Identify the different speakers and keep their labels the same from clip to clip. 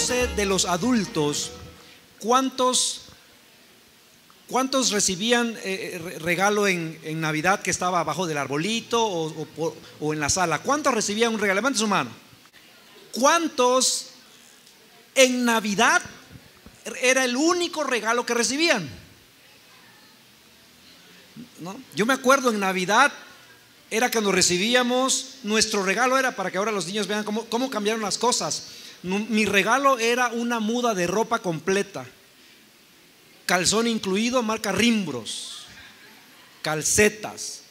Speaker 1: sé de los adultos, ¿cuántos recibían regalo en Navidad que estaba abajo del arbolito o en la sala? ¿Cuántos recibían un regalo? Levante su mano. ¿Cuántos en Navidad era el único regalo que recibían? ¿No? Yo me acuerdo en Navidad era cuando recibíamos, nuestro regalo era, para que ahora los niños vean cómo cambiaron las cosas. Mi regalo era una muda de ropa completa, calzón incluido, marca Rimbros, calcetas.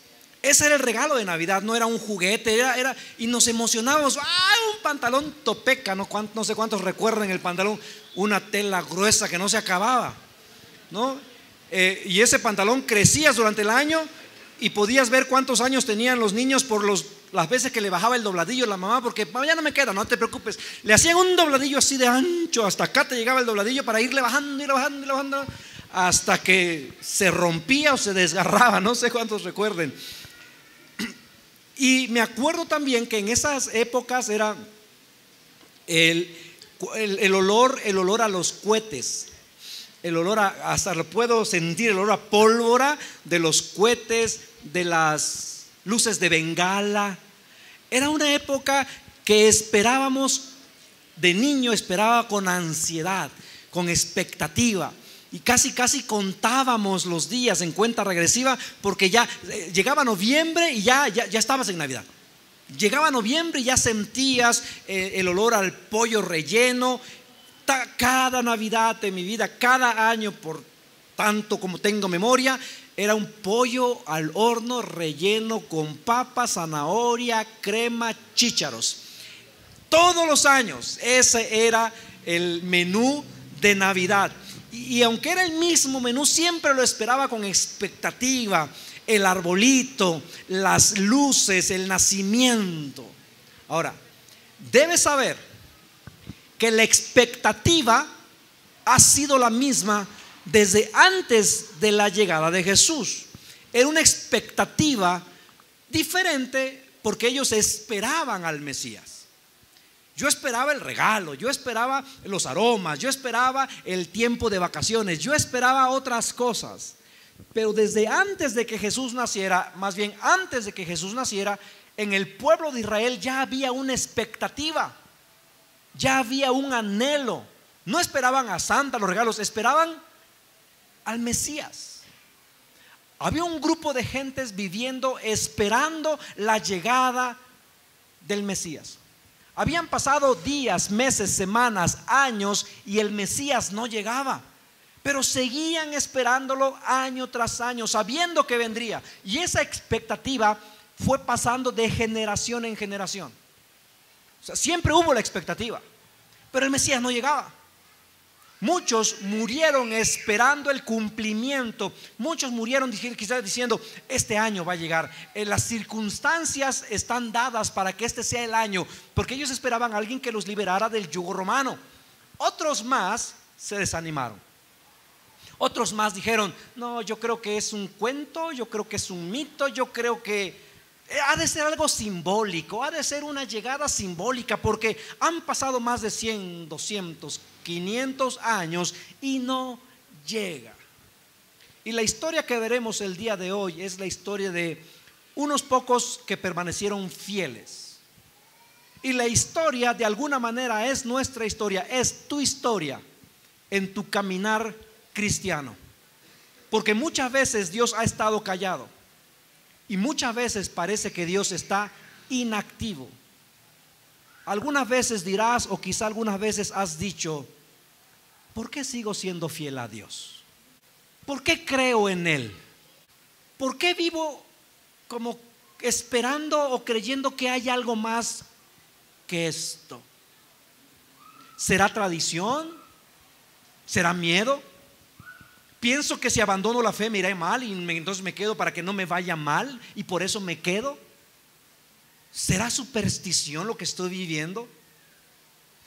Speaker 1: Ese era el regalo de Navidad, no era un juguete, y nos emocionábamos. ¡Ah, un pantalón Topeca! No sé cuántos recuerdan el pantalón, una tela gruesa que no se acababa, ¿no? Y ese pantalón crecía durante el año y podías ver cuántos años tenían los niños por las veces que le bajaba el dobladillo a la mamá, porque ya no me queda, no te preocupes. Le hacían un dobladillo así de ancho, hasta acá te llegaba el dobladillo para irle bajando, hasta que se rompía o se desgarraba, no sé cuántos recuerden. Y me acuerdo también que en esas épocas era el olor a los cohetes. El olor hasta lo puedo sentir, el olor a pólvora de los cohetes, de las luces de bengala. Era una época que esperábamos, de niño esperaba con ansiedad, con expectativa. Y casi contábamos los días en cuenta regresiva, porque ya llegaba noviembre y ya estabas en Navidad. Llegaba noviembre y ya sentías el olor al pollo relleno. Cada Navidad de mi vida, cada año, por tanto como tengo memoria, era un pollo al horno relleno con papa, zanahoria, crema, chícharos. Todos los años ese era el menú de Navidad. Y aunque era el mismo menú, siempre lo esperaba con expectativa. El arbolito, las luces, el nacimiento. Ahora, debes saber que la expectativa ha sido la misma desde antes de la llegada de Jesús. Era una expectativa diferente porque ellos esperaban al Mesías. Yo esperaba el regalo, yo esperaba los aromas, yo esperaba el tiempo de vacaciones, yo esperaba otras cosas. Pero desde antes de que Jesús naciera, más bien antes de que Jesús naciera, en el pueblo de Israel ya había una expectativa. Ya había un anhelo. No esperaban a Santa los regalos, esperaban al Mesías. Había un grupo de gentes viviendo, esperando la llegada del Mesías. Habían pasado días, meses, semanas, años y el Mesías no llegaba, pero seguían esperándolo año tras año, sabiendo que vendría. Y esa expectativa fue pasando de generación en generación. O sea, siempre hubo la expectativa, pero el Mesías no llegaba. Muchos murieron esperando el cumplimiento. Muchos murieron quizás diciendo: este año va a llegar. Las circunstancias están dadas para que este sea el año, porque ellos esperaban a alguien que los liberara del yugo romano. Otros más se desanimaron. Otros más dijeron: no, yo creo que es un cuento, yo creo que es un mito, yo creo que ha de ser algo simbólico, ha de ser una llegada simbólica, porque han pasado más de 100, 200, 500 años y no llega. Y la historia que veremos el día de hoy es la historia de unos pocos que permanecieron fieles. Y la historia de alguna manera es nuestra historia, es tu historia en tu caminar cristiano. Porque muchas veces Dios ha estado callado. Y muchas veces parece que Dios está inactivo. Algunas veces dirás, o quizá algunas veces has dicho: ¿por qué sigo siendo fiel a Dios? ¿Por qué creo en Él? ¿Por qué vivo como esperando o creyendo que hay algo más que esto? ¿Será tradición? ¿Será miedo? Pienso que si abandono la fe me irá mal y entonces me quedo para que no me vaya mal y por eso me quedo. ¿Será superstición lo que estoy viviendo?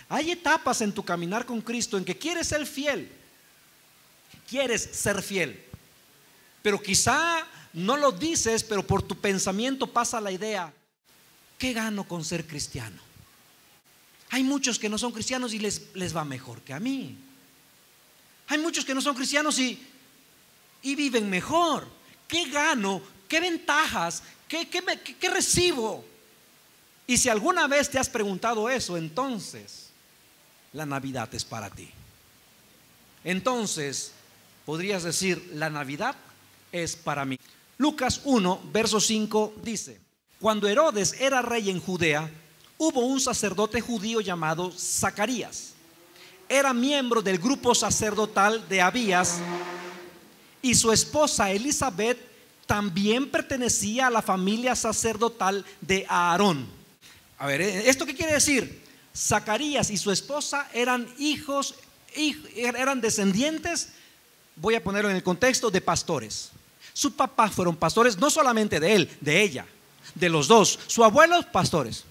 Speaker 1: Hay etapas en tu caminar con Cristo en que quieres ser fiel. Quieres ser fiel, pero quizá no lo dices, pero por tu pensamiento pasa la idea: ¿qué gano con ser cristiano? Hay muchos que no son cristianos y les va mejor que a mí. Hay muchos que no son cristianos y viven mejor. ¿Qué gano? ¿Qué ventajas? ¿Qué recibo? Y si alguna vez te has preguntado eso, entonces la Navidad es para ti. Entonces podrías decir: la Navidad es para mí. Lucas 1, verso 5 dice: cuando Herodes era rey en Judea, hubo un sacerdote judío llamado Zacarías. Era miembro del grupo sacerdotal de Abías, y su esposa Elizabeth también pertenecía a la familia sacerdotal de Aarón. A ver, ¿esto qué quiere decir? Zacarías y su esposa eran eran descendientes, voy a ponerlo en el contexto, de pastores. Su papá fueron pastores, no solamente de él, de ella, de los dos. Su abuelo, pastores.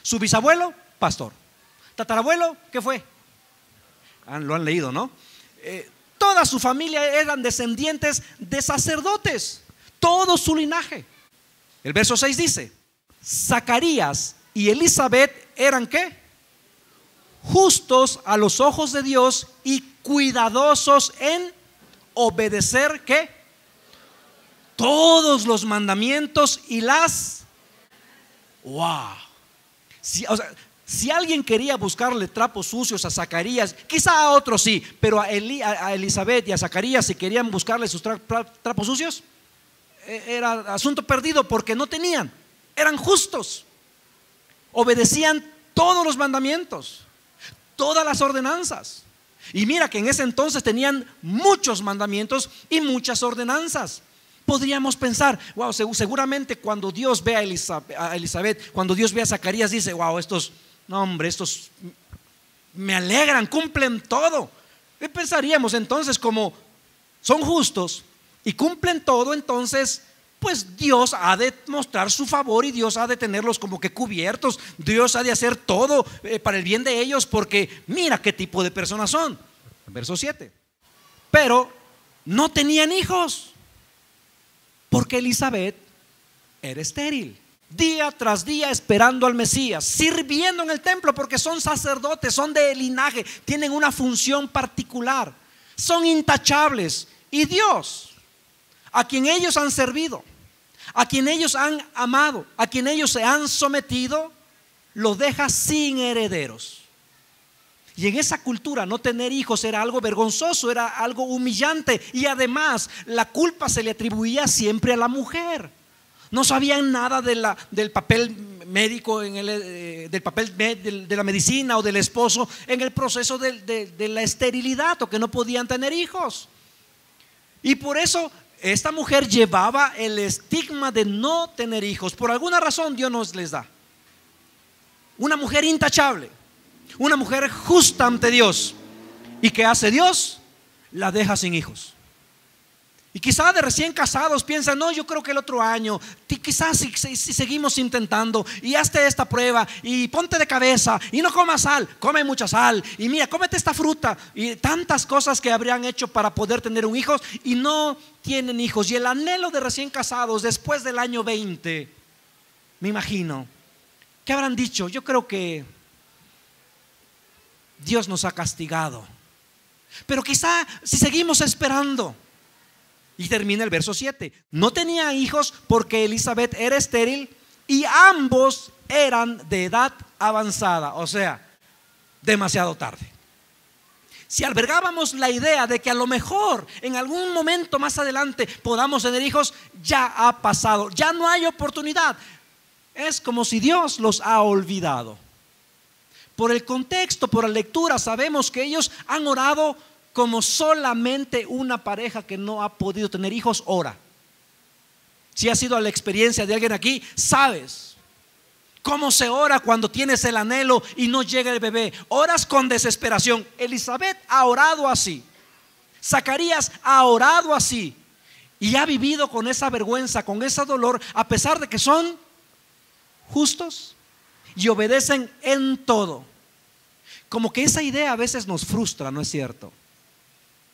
Speaker 1: Su bisabuelo, pastor. Tatarabuelo, ¿qué fue? Lo han leído, ¿no? Toda su familia eran descendientes de sacerdotes, todo su linaje. El verso 6 dice: Zacarías y Elizabeth eran ¿qué? Justos a los ojos de Dios y cuidadosos en obedecer ¿qué? Todos los mandamientos y las... ¡Wow! Si alguien quería buscarle trapos sucios a Zacarías, quizá a otros sí, pero a Elizabeth y a Zacarías, si querían buscarle sus trapos sucios, era asunto perdido, porque no tenían. Eran justos, obedecían todos los mandamientos, todas las ordenanzas. Y mira que en ese entonces tenían muchos mandamientos y muchas ordenanzas. Podríamos pensar: wow, seguramente cuando Dios ve a Elizabeth, cuando Dios ve a Zacarías, dice: wow, estos me alegran, cumplen todo. Y pensaríamos entonces, como son justos y cumplen todo, entonces pues Dios ha de mostrar su favor y Dios ha de tenerlos como que cubiertos. Dios ha de hacer todo para el bien de ellos, porque mira qué tipo de personas son. Verso 7. Pero no tenían hijos, porque Elizabeth era estéril. Día tras día esperando al Mesías, sirviendo en el templo, porque son sacerdotes, son de linaje, tienen una función particular, son intachables. Y Dios, a quien ellos han servido, a quien ellos han amado, a quien ellos se han sometido, lo deja sin herederos. Y en esa cultura no tener hijos era algo vergonzoso, era algo humillante. Y además la culpa se le atribuía siempre a la mujer. No sabían nada del papel médico, del papel de la medicina o del esposo en el proceso de la esterilidad, o que no podían tener hijos. Y por eso esta mujer llevaba el estigma de no tener hijos. Por alguna razón Dios nos les da. Una mujer intachable, una mujer justa ante Dios. ¿Y qué hace Dios? La deja sin hijos. Y quizás de recién casados piensan: no, yo creo que el otro año, quizás si seguimos intentando, y hazte esta prueba, y ponte de cabeza, y no comas sal, come mucha sal, y mira, cómete esta fruta, y tantas cosas que habrían hecho para poder tener un hijo, y no tienen hijos. Y el anhelo de recién casados después del año 20, me imagino, ¿qué habrán dicho? Yo creo que Dios nos ha castigado, pero quizá si seguimos esperando. Y termina el verso 7. No tenía hijos porque Elizabeth era estéril y ambos eran de edad avanzada, o sea, demasiado tarde. Si albergábamos la idea de que a lo mejor en algún momento más adelante podamos tener hijos, ya ha pasado, ya no hay oportunidad. Es como si Dios los ha olvidado. Por el contexto, por la lectura, sabemos que ellos han orado como solamente una pareja que no ha podido tener hijos ora. Si has ido a la experiencia de alguien aquí, sabes cómo se ora cuando tienes el anhelo y no llega el bebé. Oras con desesperación. Elizabeth ha orado así, Zacarías ha orado así, y ha vivido con esa vergüenza, con ese dolor, a pesar de que son justos y obedecen en todo. Como que esa idea a veces nos frustra, ¿no es cierto?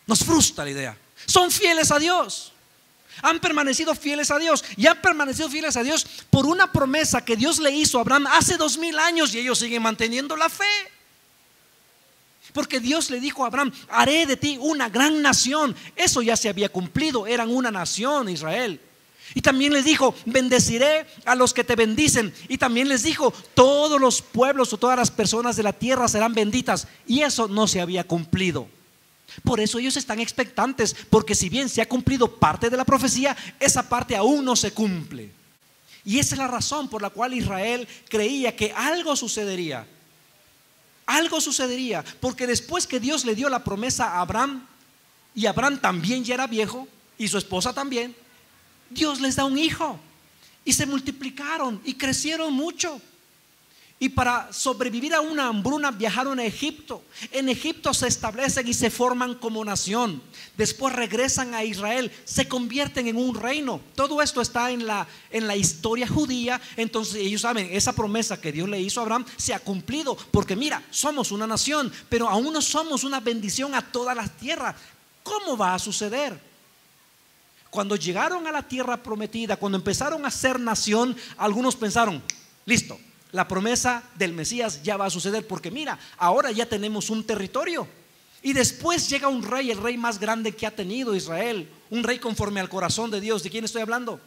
Speaker 1: Nos frustra la idea. Son fieles a Dios, han permanecido fieles a Dios, y han permanecido fieles a Dios por una promesa que Dios le hizo a Abraham hace 2000 años, y ellos siguen manteniendo la fe. Porque Dios le dijo a Abraham: haré de ti una gran nación. Eso ya se había cumplido, eran una nación, Israel. Y también les dijo: bendeciré a los que te bendicen. Y también les dijo: todos los pueblos o todas las personas de la tierra serán benditas. Y eso no se había cumplido. Por eso ellos están expectantes, porque si bien se ha cumplido parte de la profecía, esa parte aún no se cumple. Y esa es la razón por la cual Israel creía que algo sucedería. Algo sucedería, porque después que Dios le dio la promesa a Abraham, y Abraham también ya era viejo, y su esposa también, Dios les da un hijo, y se multiplicaron y crecieron mucho. Y para sobrevivir a una hambruna viajaron a Egipto. En Egipto se establecen y se forman como nación. Después regresan a Israel, se convierten en un reino. Todo esto está en la historia judía. Entonces ellos saben, esa promesa que Dios le hizo a Abraham se ha cumplido. Porque mira, somos una nación, pero aún no somos una bendición a todas las tierras. ¿Cómo va a suceder? Cuando llegaron a la tierra prometida, cuando empezaron a ser nación, algunos pensaron: listo, la promesa del Mesías ya va a suceder, porque mira, ahora ya tenemos un territorio. Y después llega un rey, el rey más grande que ha tenido Israel, un rey conforme al corazón de Dios. ¿De quién estoy hablando?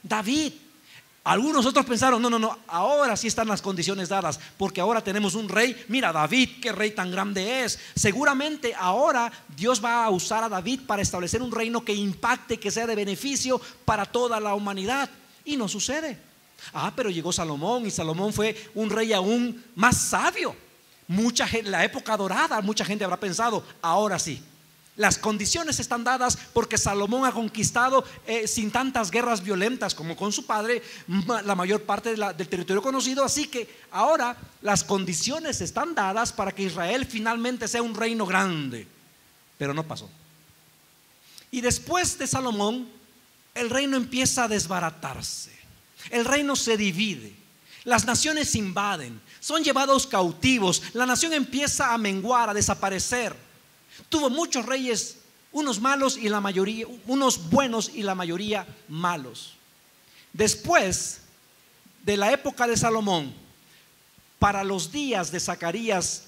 Speaker 1: David. Algunos otros pensaron: no, ahora sí están las condiciones dadas, porque ahora tenemos un rey. Mira, David, qué rey tan grande es. Seguramente ahora Dios va a usar a David para establecer un reino que impacte, que sea de beneficio para toda la humanidad. Y no sucede. Pero llegó Salomón, y Salomón fue un rey aún más sabio. Mucha gente, la época dorada, mucha gente habrá pensado: ahora sí, las condiciones están dadas, porque Salomón ha conquistado sin tantas guerras violentas como con su padre la mayor parte del territorio conocido. Así que ahora las condiciones están dadas para que Israel finalmente sea un reino grande. Pero no pasó. Y después de Salomón, el reino empieza a desbaratarse. El reino se divide, las naciones invaden, son llevados cautivos, la nación empieza a menguar, a desaparecer. Tuvo muchos reyes, unos malos y la mayoría, unos buenos y la mayoría malos. Después de la época de Salomón, para los días de Zacarías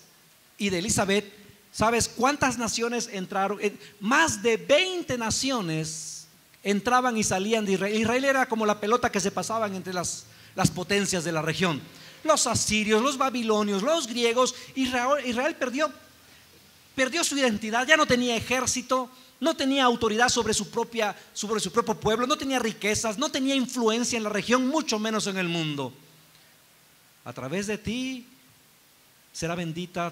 Speaker 1: y de Elizabeth, ¿sabes cuántas naciones entraron? Más de 20 naciones entraban y salían de Israel. Israel era como la pelota que se pasaban entre las potencias de la región. Los asirios, los babilonios, los griegos. Israel perdió su identidad. Ya no tenía ejército, no tenía autoridad sobre su propio pueblo, no tenía riquezas, no tenía influencia en la región, mucho menos en el mundo. A través de ti será bendita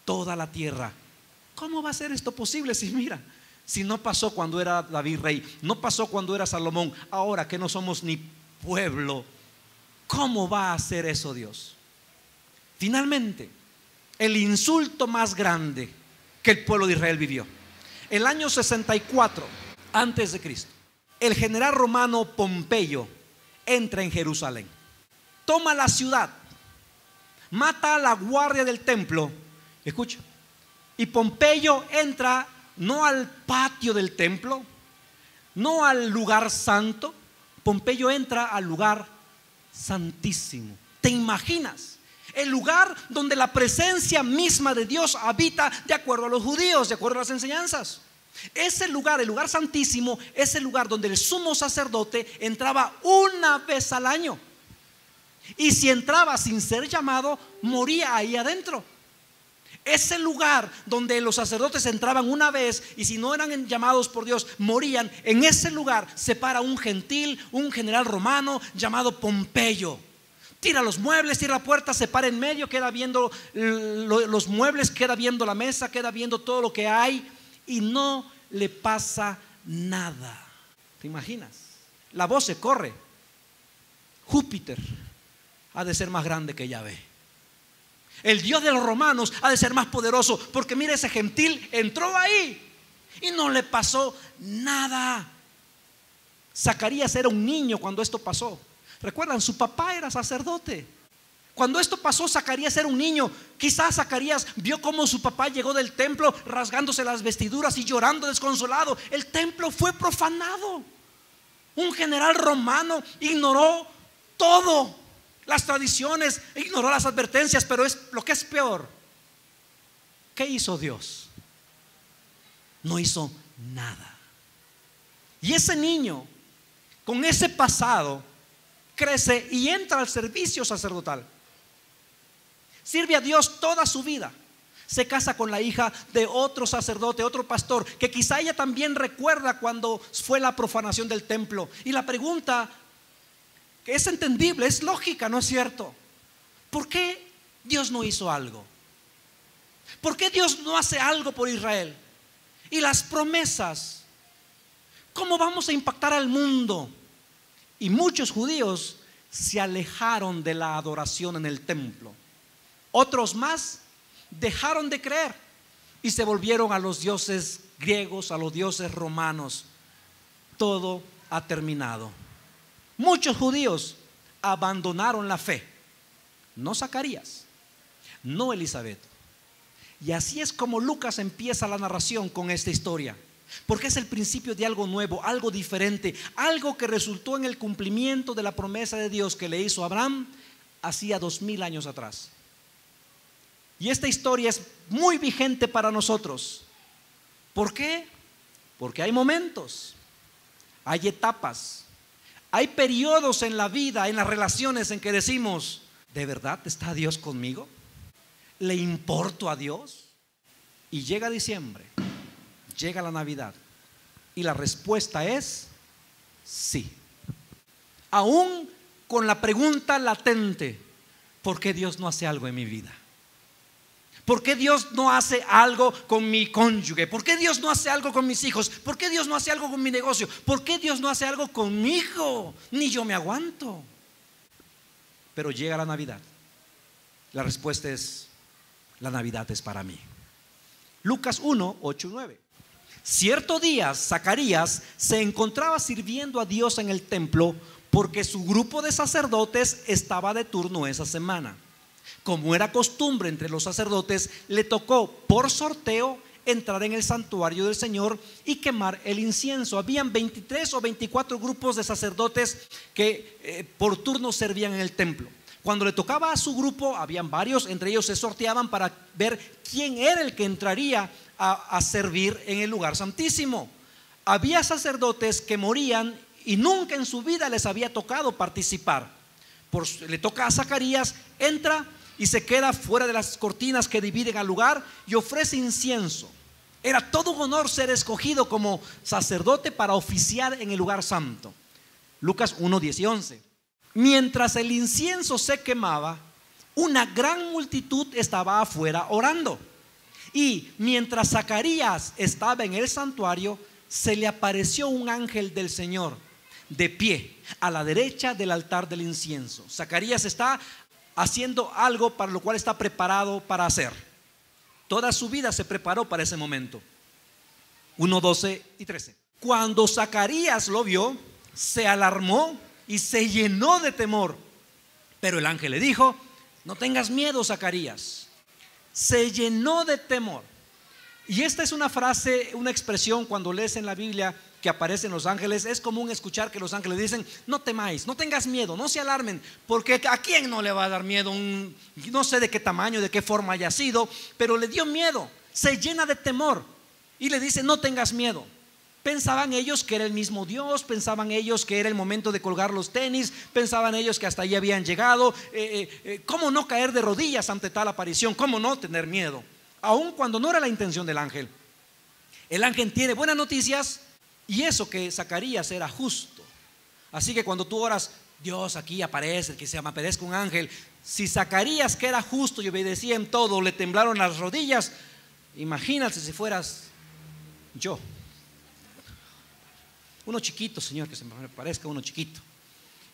Speaker 1: toda la tierra. ¿Cómo va a ser esto posible? Si no pasó cuando era David rey, no pasó cuando era Salomón, ahora que no somos ni pueblo, ¿cómo va a hacer eso Dios? Finalmente, el insulto más grande que el pueblo de Israel vivió, el año 64 antes de Cristo, el general romano Pompeyo entra en Jerusalén, toma la ciudad, mata a la guardia del templo. Escucha, y Pompeyo entra no al patio del templo, no al lugar santo. Pompeyo entra al lugar santísimo. ¿Te imaginas? El lugar donde la presencia misma de Dios habita, de acuerdo a los judíos, de acuerdo a las enseñanzas. Ese lugar, el lugar santísimo, es el lugar donde el sumo sacerdote entraba una vez al año. Y si entraba sin ser llamado, moría ahí adentro. Ese lugar donde los sacerdotes entraban una vez, y si no eran llamados por Dios, morían. En ese lugar se para un gentil, un general romano llamado Pompeyo. Tira los muebles, tira la puerta, se para en medio, queda viendo los muebles, queda viendo la mesa, queda viendo todo lo que hay, y no le pasa nada. ¿Te imaginas? La voz se corre: Júpiter ha de ser más grande que Yahvé. El Dios de los romanos ha de ser más poderoso, porque mira, ese gentil entró ahí y no le pasó nada. Zacarías era un niño cuando esto pasó. Recuerdan, su papá era sacerdote. Cuando esto pasó, Zacarías era un niño. Quizás Zacarías vio cómo su papá llegó del templo rasgándose las vestiduras y llorando desconsolado. El templo fue profanado. Un general romano ignoró todo, las tradiciones, ignoró las advertencias. Pero es lo que es peor, ¿qué hizo Dios? No hizo nada. Y ese niño, con ese pasado, crece y entra al servicio sacerdotal. Sirve a Dios toda su vida. Se casa con la hija de otro sacerdote, otro pastor, que quizá ella también recuerda cuando fue la profanación del templo. Y la pregunta, que es entendible, es lógica, ¿no es cierto? ¿Por qué Dios no hizo algo? ¿Por qué Dios no hace algo por Israel? Y las promesas, ¿cómo vamos a impactar al mundo? Y muchos judíos se alejaron de la adoración en el templo. Otros más dejaron de creer y se volvieron a los dioses griegos, a los dioses romanos. Todo ha terminado. Muchos judíos abandonaron la fe. No Zacarías, no Elizabeth. Y así es como Lucas empieza la narración con esta historia, porque es el principio de algo nuevo, algo diferente, algo que resultó en el cumplimiento de la promesa de Dios que le hizo a Abraham hacía 2000 años atrás. Y esta historia es muy vigente para nosotros. ¿Por qué? Porque hay momentos, hay etapas, hay periodos en la vida, en las relaciones en que decimos: ¿de verdad está Dios conmigo? ¿Le importo a Dios? Y llega diciembre, llega la Navidad, y la respuesta es sí. Aún con la pregunta latente: ¿por qué Dios no hace algo en mi vida? ¿Por qué Dios no hace algo con mi cónyuge? ¿Por qué Dios no hace algo con mis hijos? ¿Por qué Dios no hace algo con mi negocio? ¿Por qué Dios no hace algo conmigo? Ni yo me aguanto. Pero llega la Navidad. La respuesta es: la Navidad es para mí. Lucas 1, 8 y 9. Cierto día Zacarías se encontraba sirviendo a Dios en el templo, porque su grupo de sacerdotes estaba de turno esa semana. Como era costumbre entre los sacerdotes, le tocó por sorteo entrar en el santuario del Señor y quemar el incienso. Habían 23 o 24 grupos de sacerdotes que por turno servían en el templo. Cuando le tocaba a su grupo, habían varios, entre ellos se sorteaban para ver quién era el que entraría a servir en el lugar santísimo. Había sacerdotes que morían y nunca en su vida les había tocado participar. Le toca a Zacarías, entra y se queda fuera de las cortinas que dividen al lugar y ofrece incienso. Era todo un honor ser escogido como sacerdote para oficiar en el lugar santo. Lucas 1, 10 y 11. Mientras el incienso se quemaba, una gran multitud estaba afuera orando. Y mientras Zacarías estaba en el santuario, se le apareció un ángel del Señor de pie a la derecha del altar del incienso. Zacarías está haciendo algo para lo cual está preparado para hacer. Toda su vida se preparó para ese momento. 1, 12 y 13. Cuando Zacarías lo vio, se alarmó y se llenó de temor. Pero el ángel le dijo: no tengas miedo, Zacarías. Se llenó de temor. Y esta es una frase, una expresión cuando lees en la Biblia que aparecen los ángeles. Es común escuchar que los ángeles dicen: no temáis, no tengas miedo, no se alarmen, porque ¿a quién no le va a dar miedo? No sé de qué tamaño, de qué forma haya sido, pero le dio miedo, se llena de temor y le dice: no tengas miedo. Pensaban ellos que era el mismo Dios, pensaban ellos que era el momento de colgar los tenis, pensaban ellos que hasta allí habían llegado. ¿Cómo no caer de rodillas ante tal aparición? ¿Cómo no tener miedo? Aun cuando no era la intención del ángel. El ángel tiene buenas noticias, y eso que Zacarías era justo. Así que cuando tú oras: Dios, aquí aparece, que se me aparezca un ángel. Si Zacarías, que era justo y obedecía en todo, le temblaron las rodillas, imagínate si fueras yo. Uno chiquito, Señor, que se me parezca uno chiquito.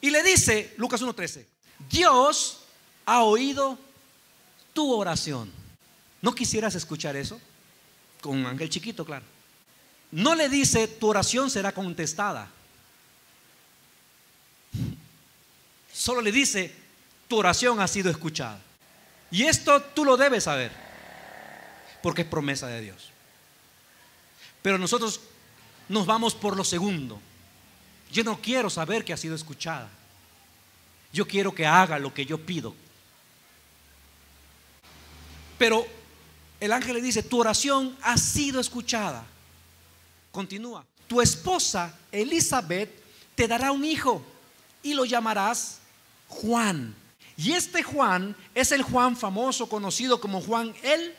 Speaker 1: Y le dice, Lucas 1:13: Dios ha oído tu oración. ¿No quisieras escuchar eso? Con un ángel chiquito, claro. No le dice: tu oración será contestada. Solo le dice: tu oración ha sido escuchada. Y esto tú lo debes saber, porque es promesa de Dios. Pero nosotros nos vamos por lo segundo. Yo no quiero saber que ha sido escuchada. Yo quiero que haga lo que yo pido. Pero El ángel le dice: tu oración ha sido escuchada. Continúa: tu esposa Elizabeth te dará un hijo y lo llamarás Juan. Y este Juan es el Juan famoso, conocido como Juan el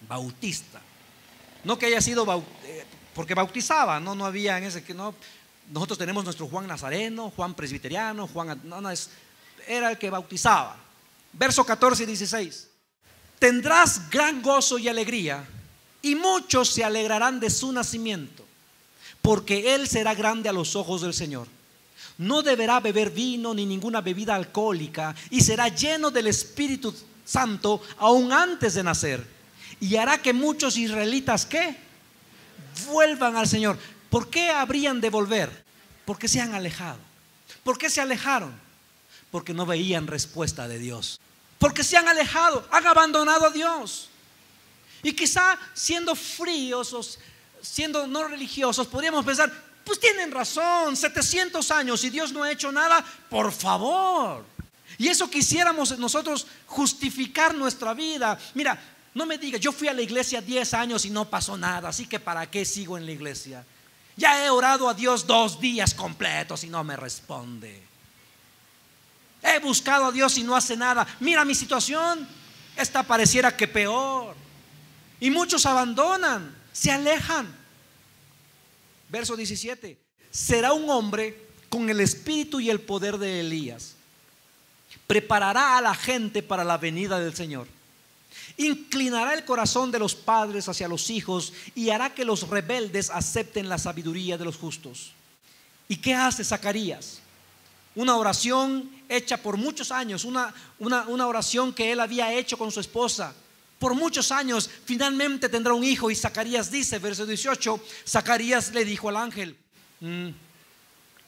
Speaker 1: Bautista. No que haya sido porque bautizaba, no había en ese que no. Nosotros tenemos nuestro Juan Nazareno, Juan Presbiteriano, Juan, era el que bautizaba. Verso 14 y 16: tendrás gran gozo y alegría, y muchos se alegrarán de su nacimiento, porque él será grande a los ojos del Señor. No deberá beber vino ni ninguna bebida alcohólica, y será lleno del Espíritu Santo aún antes de nacer, y hará que muchos israelitas ¿qué? Vuelvan al Señor. ¿Por qué habrían de volver? Porque se han alejado. ¿Por qué se alejaron? Porque no veían respuesta de Dios. Porque se han alejado, han abandonado a Dios. Y quizá siendo fríos o siendo no religiosos, podríamos pensar: pues tienen razón, 700 años y Dios no ha hecho nada. Por favor. Y eso quisiéramos nosotros justificar nuestra vida. Mira, no me digas: yo fui a la iglesia 10 años y no pasó nada, así que ¿para qué sigo en la iglesia? Ya he orado a Dios 2 días completos y no me responde. He buscado a Dios y no hace nada. Mira mi situación, esta pareciera que peor. Y muchos abandonan, se alejan. Verso 17: será un hombre con el espíritu y el poder de Elías. Preparará a la gente para la venida del Señor. Inclinará el corazón de los padres hacia los hijos, y hará que los rebeldes acepten la sabiduría de los justos. ¿Y qué hace Zacarías? Una oración hecha por muchos años, una oración que él había hecho con su esposa por muchos años. Finalmente tendrá un hijo. Y Zacarías dice, verso 18: Zacarías le dijo al ángel: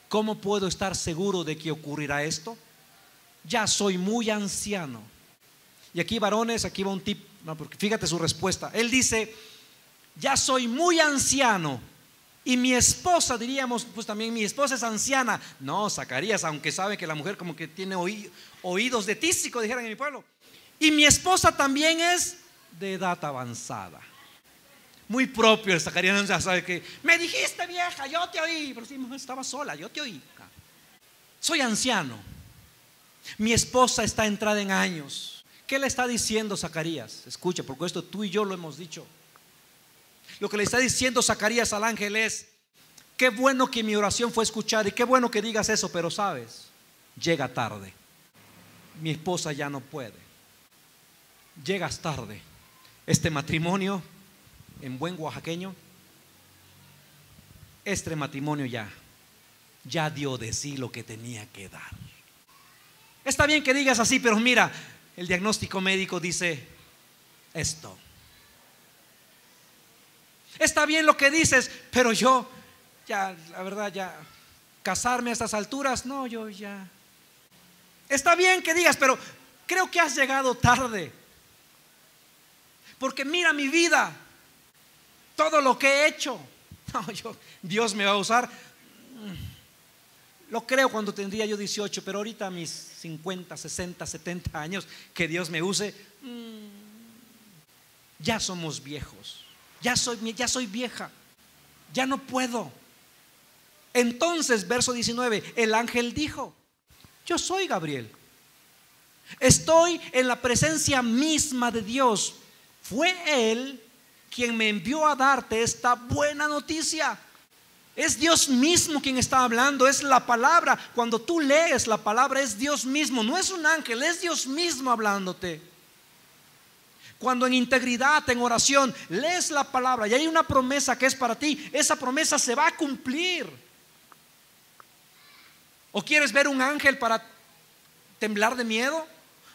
Speaker 1: ¿cómo puedo estar seguro de que ocurrirá esto? Ya soy muy anciano. Y aquí, varones, aquí va un tip, no, porque fíjate su respuesta. Él dice: ya soy muy anciano, y mi esposa, diríamos, pues también mi esposa es anciana. No, Zacarías, aunque sabe que la mujer como que tiene oídos de tísico, dijeran en mi pueblo. Y mi esposa también es de edad avanzada. Muy propio el Zacarías, ya sabe que me dijiste vieja, yo te oí, pero sí, estaba sola, yo te oí. Soy anciano, mi esposa está entrada en años. ¿Qué le está diciendo Zacarías? Escucha, porque esto tú y yo lo hemos dicho. Lo que le está diciendo Zacarías al ángel es: qué bueno que mi oración fue escuchada, y qué bueno que digas eso, pero sabes, llega tarde. Mi esposa ya no puede. Llegas tarde. Este matrimonio, en buen oaxaqueño, este matrimonio ya dio de sí lo que tenía que dar. Está bien que digas así, pero mira, el diagnóstico médico dice esto. Está bien lo que dices, pero yo ya, la verdad, ya casarme a estas alturas, no, yo ya. Está bien que digas, pero creo que has llegado tarde. Porque mira mi vida, todo lo que he hecho. No, Dios me va a usar. Lo creo cuando tendría yo 18, pero ahorita a mis 50, 60, 70 años, que Dios me use, ya somos viejos. Ya soy vieja. Ya no puedo. Entonces, verso 19, el ángel dijo: yo soy Gabriel. Estoy en la presencia misma de Dios. Fue Él quien me envió a darte esta buena noticia. Es Dios mismo quien está hablando, es la palabra. Cuando tú lees la palabra, es Dios mismo, no es un ángel, es Dios mismo hablándote. Cuando en integridad, en oración, lees la palabra y hay una promesa que es para ti, esa promesa se va a cumplir. ¿O quieres ver un ángel para temblar de miedo?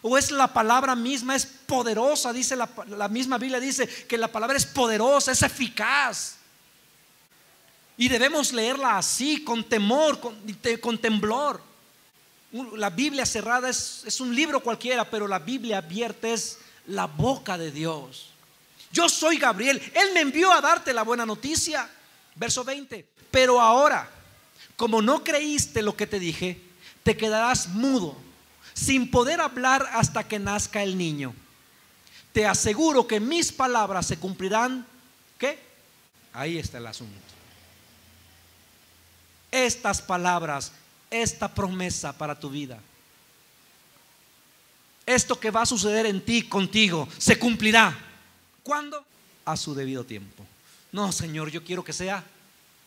Speaker 1: ¿O es la palabra misma, es poderosa? Dice la misma Biblia, dice que la palabra es poderosa, es eficaz. Y debemos leerla así, con temor, con temblor. La Biblia cerrada es un libro cualquiera, pero la Biblia abierta es la boca de Dios. Yo soy Gabriel, Él me envió a darte la buena noticia. Verso 20: pero ahora, como no creíste lo que te dije, te quedarás mudo, sin poder hablar hasta que nazca el niño. te aseguro que mis palabras se cumplirán. ¿Qué? Ahí está el asunto. Estas palabras, esta promesa para tu vida, esto que va a suceder en ti, contigo, se cumplirá. ¿Cuándo? A su debido tiempo. No, Señor, yo quiero que sea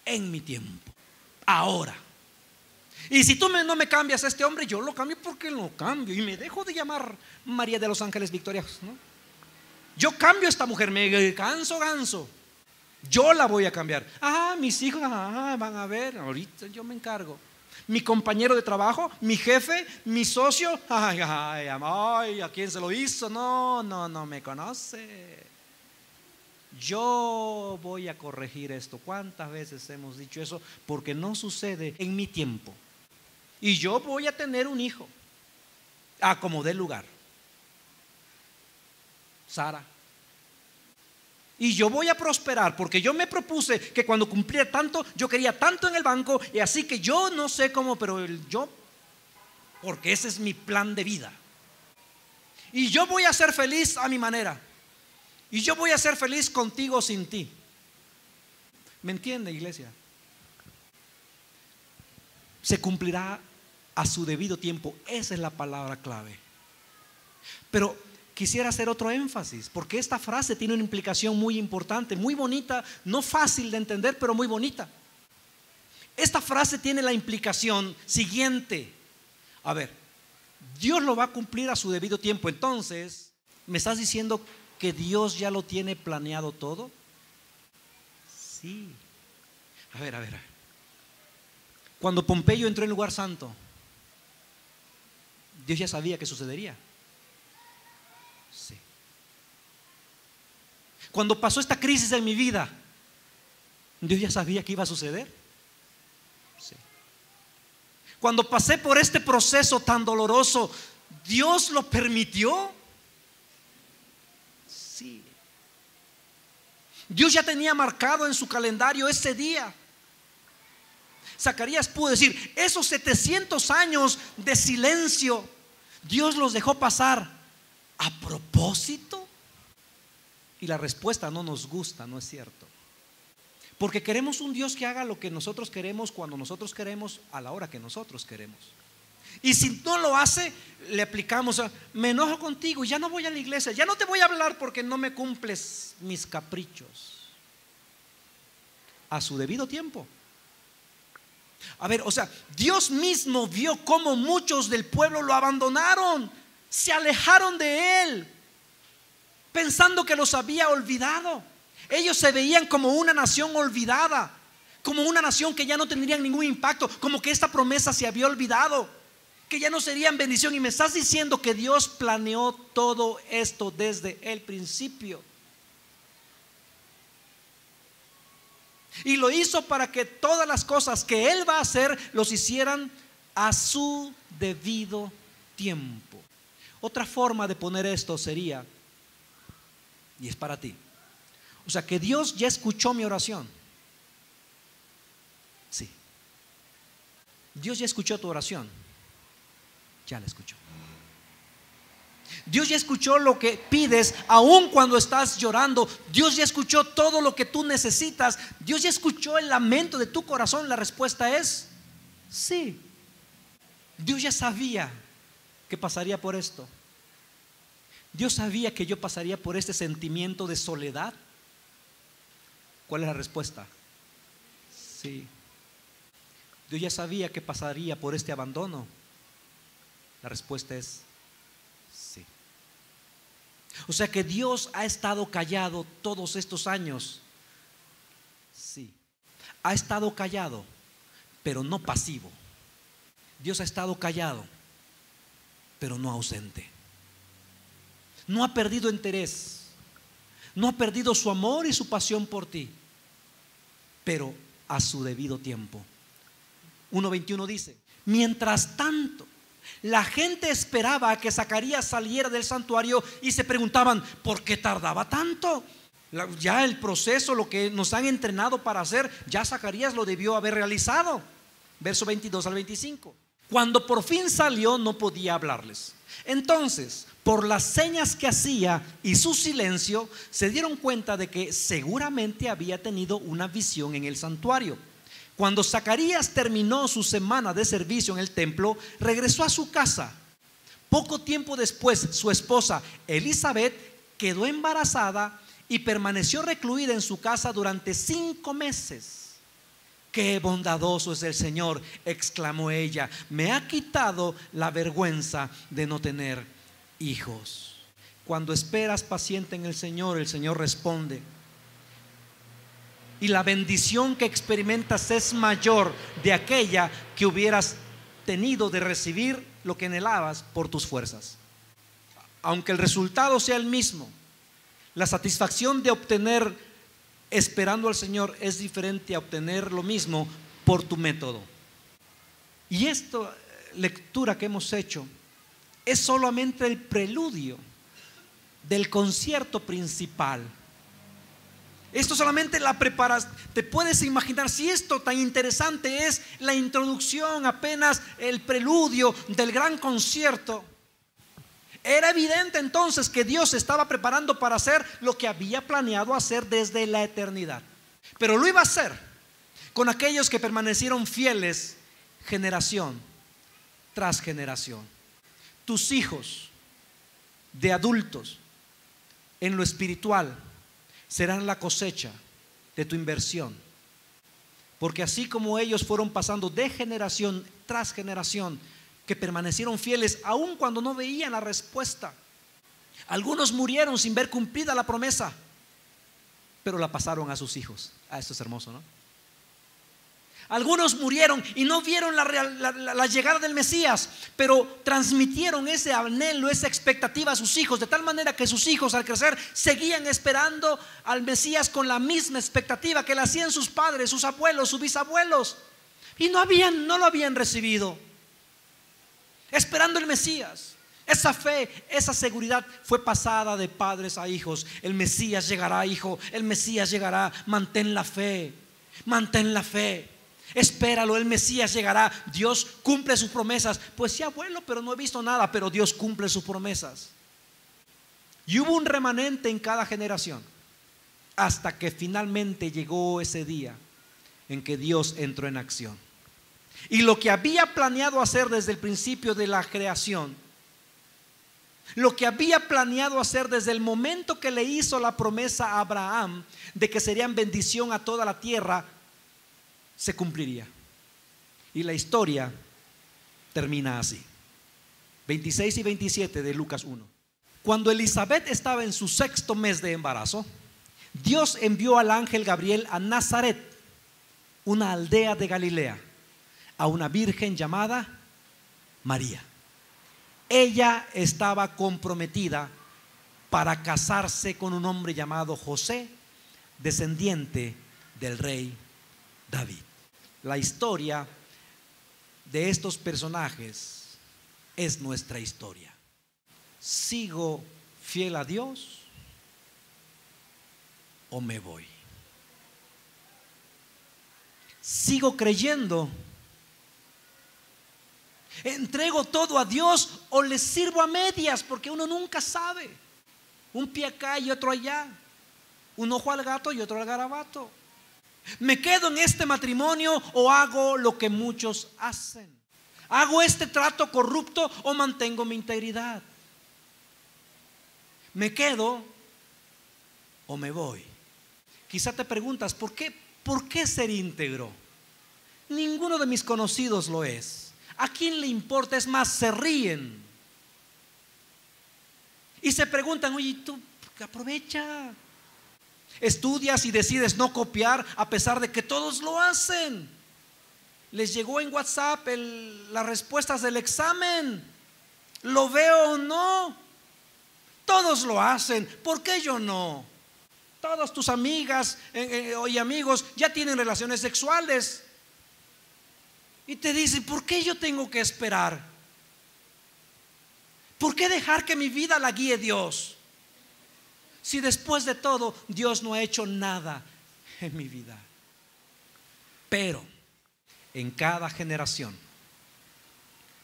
Speaker 1: en mi tiempo, ahora. Y si tú no me cambias a este hombre, yo lo cambio porque lo cambio. Y me dejo de llamar María de los Ángeles Victoria, ¿no? Yo cambio a esta mujer, me ganso. Yo la voy a cambiar. Mis hijos van a ver, ahorita yo me encargo. Mi compañero de trabajo, mi jefe, mi socio, ¿a quién se lo hizo? No me conoce. Yo voy a corregir esto. ¿Cuántas veces hemos dicho eso? Porque no sucede en mi tiempo. Y yo voy a tener un hijo, como dé lugar, Sara. Y yo voy a prosperar porque yo me propuse que cuando cumpliera tanto, yo quería tanto en el banco. Y así que yo no sé cómo, pero porque ese es mi plan de vida. Y yo voy a ser feliz a mi manera. Y yo voy a ser feliz contigo o sin ti. ¿Me entiende, iglesia? Se cumplirá a su debido tiempo. Esa es la palabra clave. Pero quisiera hacer otro énfasis, porque esta frase tiene una implicación muy importante, muy bonita, no fácil de entender, pero muy bonita. Esta frase tiene la implicación siguiente. A ver, Dios lo va a cumplir a su debido tiempo. Entonces, ¿me estás diciendo que Dios ya lo tiene planeado todo? Sí. A ver. Cuando Pompeyo entró en el lugar santo, Dios ya sabía que sucedería. Sí. Cuando pasó esta crisis en mi vida, Dios ya sabía que iba a suceder. Sí. Cuando pasé por este proceso tan doloroso, Dios lo permitió. Sí. Dios ya tenía marcado en su calendario ese día. Zacarías pudo decir: esos 700 años de silencio, Dios los dejó pasar a propósito. Y la respuesta no nos gusta, ¿no es cierto? Porque queremos un Dios que haga lo que nosotros queremos, cuando nosotros queremos, a la hora que nosotros queremos. Y si no lo hace, le aplicamos me enojo contigo, ya no voy a la iglesia, ya no te voy a hablar porque no me cumples mis caprichos. A su debido tiempo. A ver, Dios mismo vio cómo muchos del pueblo lo abandonaron, se alejaron de Él, pensando que los había olvidado. Ellos se veían como una nación olvidada, como una nación que ya no tendría ningún impacto, como que esta promesa se había olvidado, que ya no serían bendición. Y me estás diciendo que Dios planeó todo esto desde el principio. Y lo hizo para que todas las cosas que Él va a hacer los hicieran a su debido tiempo. Otra forma de poner esto sería, y es para ti, que Dios ya escuchó mi oración. Sí. Dios ya escuchó tu oración. Ya la escuchó. Dios ya escuchó lo que pides, aun cuando estás llorando. Dios ya escuchó todo lo que tú necesitas. Dios ya escuchó el lamento de tu corazón. La respuesta es sí. Dios ya sabía que pasaría por esto. Dios sabía que yo pasaría por este sentimiento de soledad. ¿Cuál es la respuesta? Sí. Dios ya sabía que pasaría por este abandono. La respuesta es sí. Que Dios ha estado callado todos estos años. Sí. Ha estado callado, pero no pasivo. Dios ha estado callado, pero no ausente. No ha perdido interés, no ha perdido su amor y su pasión por ti, pero a su debido tiempo. 1:21 dice: mientras tanto, la gente esperaba a que Zacarías saliera del santuario y se preguntaban: ¿por qué tardaba tanto? Ya el proceso, lo que nos han entrenado para hacer, ya Zacarías lo debió haber realizado. Verso 22 al 25. Cuando por fin salió, no podía hablarles. Entonces, por las señas que hacía y su silencio, se dieron cuenta de que seguramente había tenido una visión en el santuario. Cuando Zacarías terminó su semana de servicio en el templo, regresó a su casa. Poco tiempo después, su esposa Elizabeth quedó embarazada y permaneció recluida en su casa durante 5 meses. Qué bondadoso es el Señor, exclamó ella. Me ha quitado la vergüenza de no tener hijos. Cuando esperas paciente en el Señor responde. Y la bendición que experimentas es mayor de aquella que hubieras tenido de recibir lo que anhelabas por tus fuerzas. Aunque el resultado sea el mismo, la satisfacción de obtener esperando al Señor es diferente a obtener lo mismo por tu método. Y esta lectura que hemos hecho es solamente el preludio del concierto principal. Esto solamente la preparas. Te puedes imaginar si esto tan interesante es la introducción, apenas el preludio del gran concierto. Era evidente entonces que Dios estaba preparando para hacer lo que había planeado hacer desde la eternidad. Pero lo iba a hacer con aquellos que permanecieron fieles generación tras generación. Tus hijos de adultos en lo espiritual serán la cosecha de tu inversión. Porque así como ellos fueron pasando de generación tras generación, que permanecieron fieles aun cuando no veían la respuesta. Algunos murieron sin ver cumplida la promesa, pero la pasaron a sus hijos. Esto es hermoso, ¿no? Algunos murieron y no vieron la llegada del Mesías, pero transmitieron ese anhelo, esa expectativa a sus hijos, de tal manera que sus hijos al crecer seguían esperando al Mesías con la misma expectativa que la hacían sus padres, sus abuelos, sus bisabuelos, y no lo habían recibido. Esperando el Mesías. Esa fe, esa seguridad fue pasada de padres a hijos. El Mesías llegará, hijo, el Mesías llegará. Mantén la fe, mantén la fe. Espéralo, el Mesías llegará. Dios cumple sus promesas. Pues sí, abuelo, pero no he visto nada. Pero Dios cumple sus promesas. Y hubo un remanente en cada generación, hasta que finalmente llegó ese día en que Dios entró en acción. Y lo que había planeado hacer desde el principio de la creación, lo que había planeado hacer desde el momento que le hizo la promesa a Abraham de que serían bendición a toda la tierra, se cumpliría. Y la historia termina así. 26 y 27 de Lucas 1. Cuando Elizabeth estaba en su 6º mes de embarazo, Dios envió al ángel Gabriel a Nazaret, una aldea de Galilea, a una virgen llamada María. Ella estaba comprometida para casarse con un hombre llamado José, descendiente del rey David. La historia de estos personajes es nuestra historia. ¿Sigo fiel a Dios o me voy? ¿Sigo creyendo? ¿Entrego todo a Dios o le sirvo a medias? Porque uno nunca sabe. Un pie acá y otro allá. Un ojo al gato y otro al garabato. ¿Me quedo en este matrimonio o hago lo que muchos hacen? ¿Hago este trato corrupto o mantengo mi integridad? ¿Me quedo o me voy? Quizá te preguntas, ¿por qué ser íntegro? Ninguno de mis conocidos lo es. ¿A quién le importa? Es más, se ríen y se preguntan: oye, tú aprovecha, estudias y decides no copiar a pesar de que todos lo hacen. Les llegó en WhatsApp las respuestas del examen. ¿Lo veo o no? Todos lo hacen. ¿Por qué yo no? Todas tus amigas y amigos ya tienen relaciones sexuales. Y te dice: ¿por qué yo tengo que esperar? ¿Por qué dejar que mi vida la guíe Dios? Si después de todo Dios no ha hecho nada en mi vida. Pero en cada generación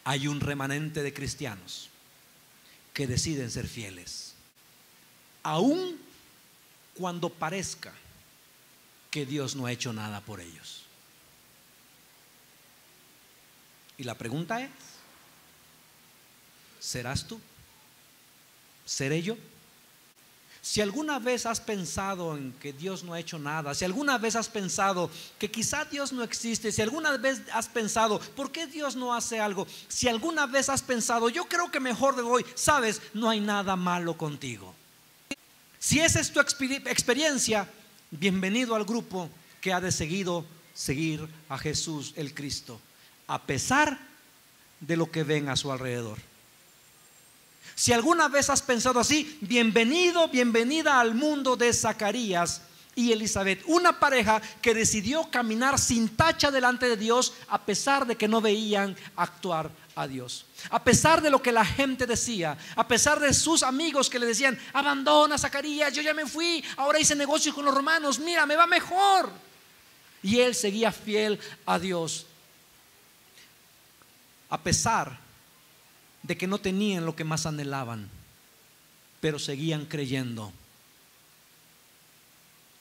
Speaker 1: hay un remanente de cristianos que deciden ser fieles, aun cuando parezca que Dios no ha hecho nada por ellos. Y la pregunta es: ¿serás tú? ¿Seré yo? Si alguna vez has pensado en que Dios no ha hecho nada, si alguna vez has pensado que quizá Dios no existe, si alguna vez has pensado ¿por qué Dios no hace algo?, si alguna vez has pensado yo creo que mejor de hoy, sabes, no hay nada malo contigo. Si esa es tu experiencia, bienvenido al grupo que ha decidido seguir a Jesús el Cristo, a pesar de lo que ven a su alrededor. Si alguna vez has pensado así, bienvenido, bienvenida al mundo de Zacarías y Elizabeth, una pareja que decidió caminar sin tacha delante de Dios a pesar de que no veían actuar a Dios, a pesar de lo que la gente decía, a pesar de sus amigos que le decían: abandona, Zacarías, yo ya me fui, ahora hice negocios con los romanos, mira, me va mejor. Y él seguía fiel a Dios, a pesar de que no tenían lo que más anhelaban, pero seguían creyendo.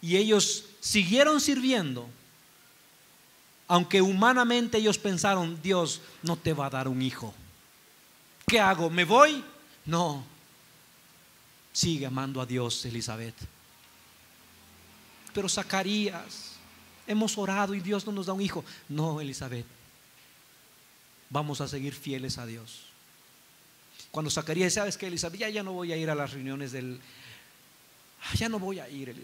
Speaker 1: Y ellos siguieron sirviendo, aunque humanamente ellos pensaron: Dios no te va a dar un hijo. ¿Qué hago? ¿Me voy? No. Sigue amando a Dios, Elizabeth. Pero Zacarías, hemos orado y Dios no nos da un hijo. No, Elizabeth, vamos a seguir fieles a Dios. Cuando Zacarías: ¿sabes qué, Elizabeth? Ya no voy a ir a las reuniones ya no voy a ir,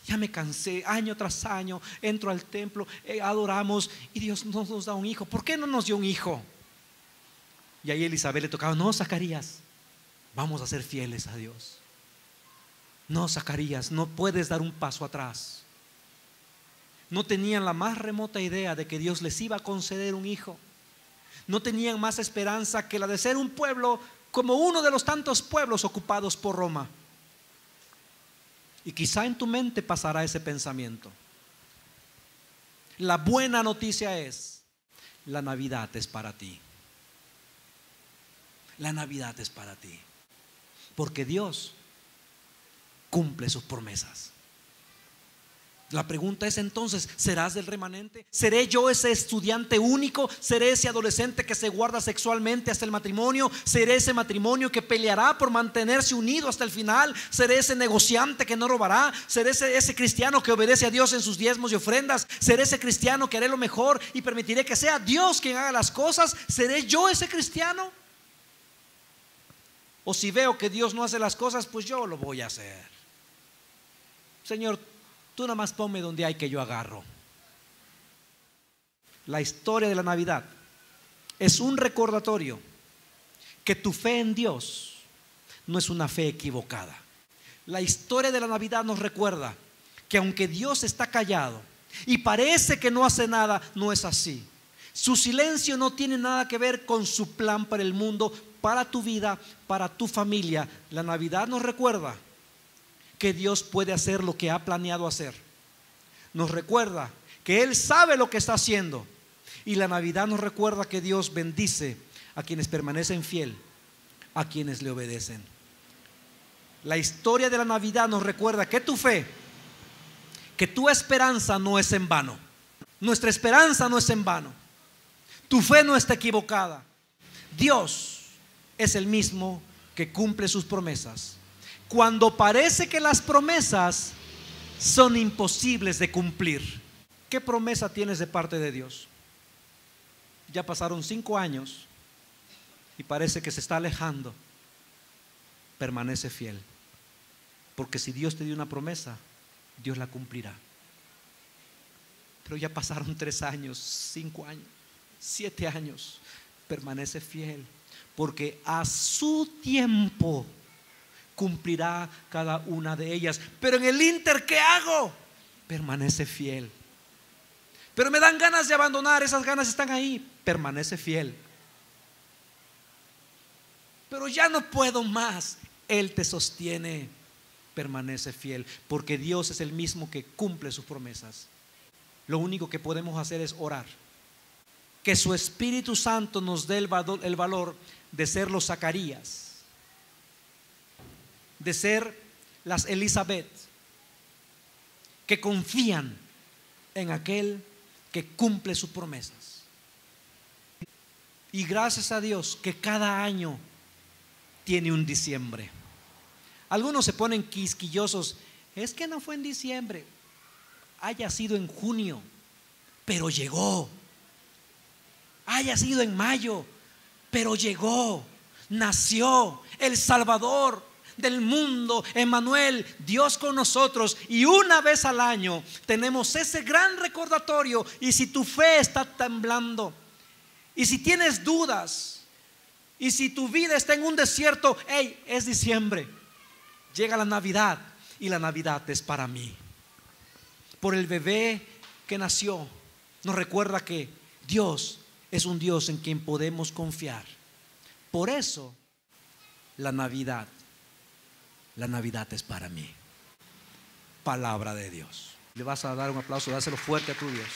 Speaker 1: ya me cansé, año tras año entro al templo, adoramos y Dios no nos da un hijo. ¿Por qué no nos dio un hijo? Y ahí Elizabeth le tocaba: no, Zacarías, vamos a ser fieles a Dios. No, Zacarías, no puedes dar un paso atrás. No tenían la más remota idea de que Dios les iba a conceder un hijo. No tenían más esperanza que la de ser un pueblo como uno de los tantos pueblos ocupados por Roma. Y quizá en tu mente pasará ese pensamiento. La buena noticia es: la Navidad es para ti. La Navidad es para ti, porque Dios cumple sus promesas. La pregunta es entonces: ¿serás del remanente? ¿Seré yo ese estudiante único? ¿Seré ese adolescente que se guarda sexualmente hasta el matrimonio? ¿Seré ese matrimonio que peleará por mantenerse unido hasta el final? ¿Seré ese negociante que no robará? ¿Seré ese cristiano que obedece a Dios en sus diezmos y ofrendas? ¿Seré ese cristiano que haré lo mejor y permitiré que sea Dios quien haga las cosas? ¿Seré yo ese cristiano? O si veo que Dios no hace las cosas, pues yo lo voy a hacer. Señor, tú nada más ponme donde hay, que yo agarro. La historia de la Navidad es un recordatorio que tu fe en Dios no es una fe equivocada. La historia de la Navidad nos recuerda que aunque Dios está callado y parece que no hace nada, no es así. Su silencio no tiene nada que ver con su plan para el mundo, para tu vida, para tu familia. La Navidad nos recuerda que Dios puede hacer lo que ha planeado hacer. Nos recuerda que Él sabe lo que está haciendo. Y la Navidad nos recuerda que Dios bendice a quienes permanecen fiel, a quienes le obedecen. La historia de la Navidad nos recuerda que tu fe, que tu esperanza no es en vano. Nuestra esperanza no es en vano. Tu fe no está equivocada. Dios es el mismo que cumple sus promesas. Cuando parece que las promesas son imposibles de cumplir. ¿Qué promesa tienes de parte de Dios? Ya pasaron 5 años y parece que se está alejando. Permanece fiel, porque si Dios te dio una promesa, Dios la cumplirá. Pero ya pasaron 3 años, 5 años, 7 años. Permanece fiel, porque a su tiempo cumplirá cada una de ellas. Pero en el ínter, ¿qué hago? Permanece fiel. Pero me dan ganas de abandonar, esas ganas están ahí. Permanece fiel. Pero ya no puedo más. Él te sostiene. Permanece fiel, porque Dios es el mismo que cumple sus promesas. Lo único que podemos hacer es orar que su Espíritu Santo nos dé el valor de ser los Zacarías, de ser las Elizabeth, que confían en aquel que cumple sus promesas. Y gracias a Dios que cada año tiene un diciembre. Algunos se ponen quisquillosos, es que no fue en diciembre, haya sido en junio, pero llegó. Haya sido en mayo, pero llegó, nació el Salvador del mundo, Emmanuel, Dios con nosotros. Y una vez al año tenemos ese gran recordatorio. Y si tu fe está temblando, y si tienes dudas, y si tu vida está en un desierto, hey, es diciembre, llega la Navidad, y la Navidad es para mí. Por el bebé que nació, nos recuerda que Dios es un Dios en quien podemos confiar. Por eso la Navidad es para mí. Palabra de Dios. Le vas a dar un aplauso, dáselo fuerte a tu Dios.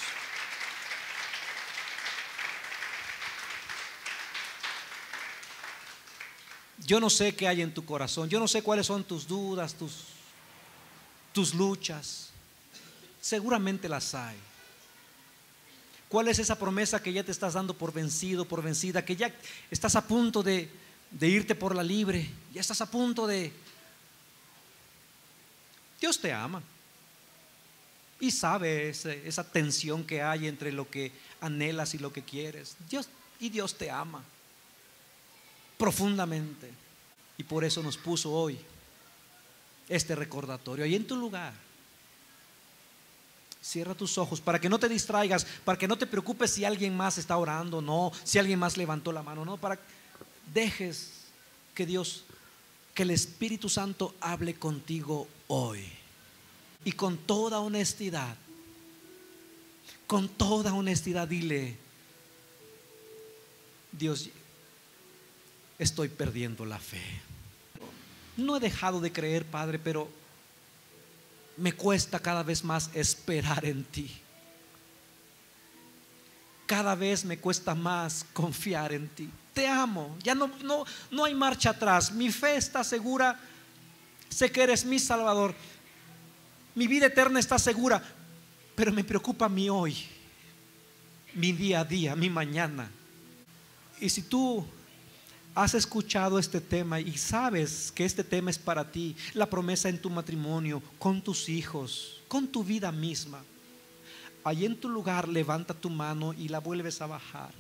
Speaker 1: Yo no sé qué hay en tu corazón, yo no sé cuáles son tus dudas, tus luchas. Seguramente las hay. ¿Cuál es esa promesa que ya te estás dando por vencido, por vencida? Que ya estás a punto de irte por la libre. Ya estás a punto de... Dios te ama. Y sabe esa tensión que hay entre lo que anhelas y lo que quieres. Dios te ama profundamente. Y por eso nos puso hoy este recordatorio. Y en tu lugar, cierra tus ojos para que no te distraigas, para que no te preocupes si alguien más está orando, no, si alguien más levantó la mano, no, para que dejes que el Espíritu Santo hable contigo hoy. Y con toda honestidad dile: Dios, estoy perdiendo la fe. No he dejado de creer, Padre, pero me cuesta cada vez más esperar en ti. Cada vez me cuesta más confiar en ti. Te amo, ya no hay marcha atrás. Mi fe está segura. Sé que eres mi Salvador. Mi vida eterna está segura. Pero me preocupa mi hoy, mi día a día, mi mañana. Y si tú has escuchado este tema y sabes que este tema es para ti, la promesa en tu matrimonio, con tus hijos, con tu vida misma, allí en tu lugar levanta tu mano y la vuelves a bajar.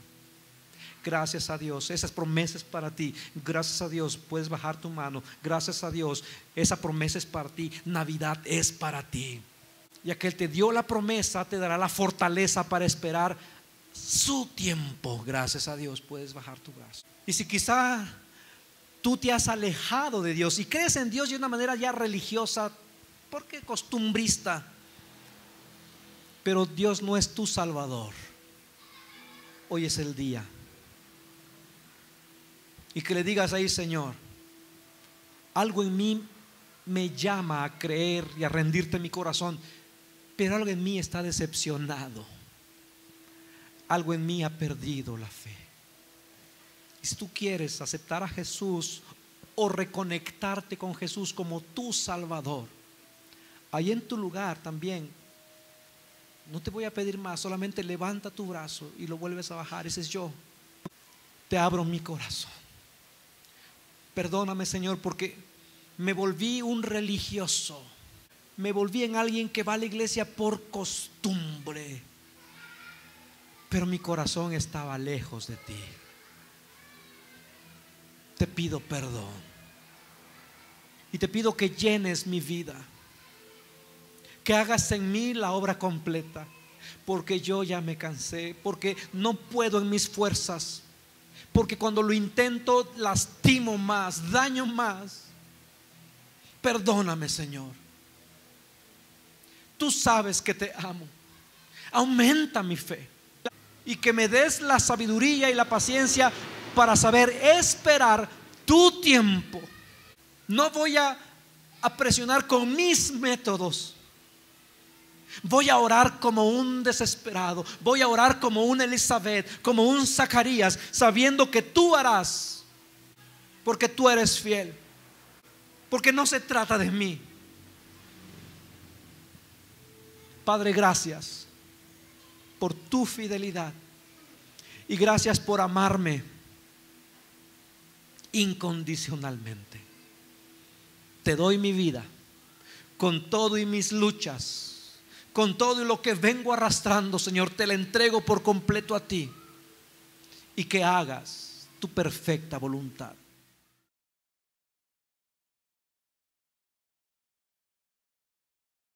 Speaker 1: Gracias a Dios, esas promesas para ti. Gracias a Dios, puedes bajar tu mano. Gracias a Dios, esa promesa es para ti. Navidad es para ti. Y aquel te dio la promesa te dará la fortaleza para esperar su tiempo. Gracias a Dios, puedes bajar tu brazo. Y si quizá tú te has alejado de Dios y crees en Dios de una manera ya religiosa, porque costumbrista, pero Dios no es tu Salvador, hoy es el día. Y que le digas ahí: Señor, algo en mí me llama a creer y a rendirte mi corazón, pero algo en mí está decepcionado. Algo en mí ha perdido la fe. Y si tú quieres aceptar a Jesús o reconectarte con Jesús como tu Salvador, ahí en tu lugar también, no te voy a pedir más, solamente levanta tu brazo y lo vuelves a bajar. Ese es yo. Te abro mi corazón. Perdóname, Señor, porque me volví un religioso. Me volví en alguien que va a la iglesia por costumbre, pero mi corazón estaba lejos de ti. Te pido perdón y te pido que llenes mi vida, que hagas en mí la obra completa, porque yo ya me cansé, porque no puedo en mis fuerzas, porque cuando lo intento lastimo más, daño más. Perdóname, Señor. Tú sabes que te amo. Aumenta mi fe y que me des la sabiduría y la paciencia para saber esperar tu tiempo. No voy a presionar con mis métodos, Voy a orar como un desesperado. Voy a orar como una Elizabeth, como un Zacarías, sabiendo que tú harás, porque tú eres fiel. Porque no se trata de mí. Padre, gracias por tu fidelidad. Y gracias por amarme incondicionalmente. Te doy mi vida con todo y mis luchas, con todo y lo que vengo arrastrando, Señor. Te la entrego por completo a ti, y que hagas tu perfecta voluntad.